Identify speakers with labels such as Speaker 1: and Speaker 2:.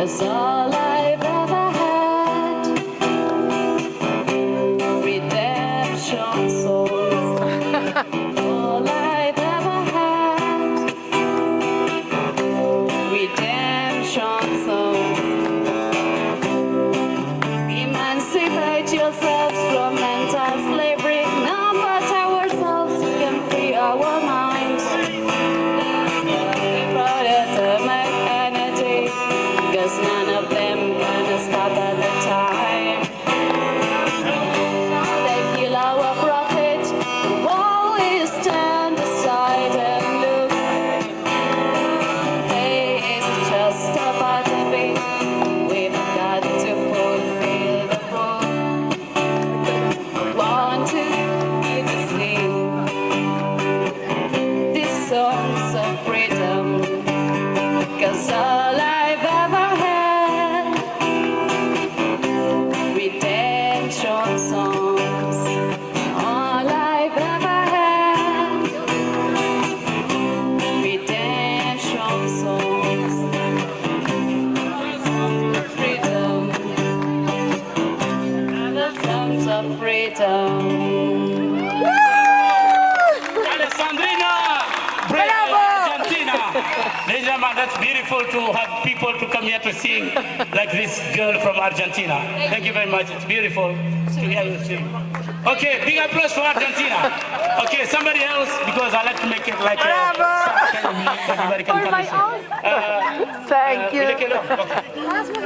Speaker 1: 'cause all I've ever had, redemption souls. All I've ever had, redemption souls. Emancipate yourselves from mental slavery. None but ourselves can free our minds. Atomic energy, 'cause none of them gonna stop at the time. Now they kill our prophet. While we stand aside and look, hey, it's just a part of it. We've got to fulfill the book. Want to hear the sing these songs of freedom, 'cause all I've ever had, redemption songs. All I've ever had, redemption songs. Freedom, the songs of freedom.
Speaker 2: Alessandrina, Bravo! Argentina. Ladies and gentlemen, that's beautiful to have people to come here to sing like this girl from Argentina. Thank you very much. It's beautiful to hear you sing. Okay, big applause for Argentina. Okay, somebody else, because I like to make it like everybody can come and sing.
Speaker 3: Thank you.
Speaker 2: Okay.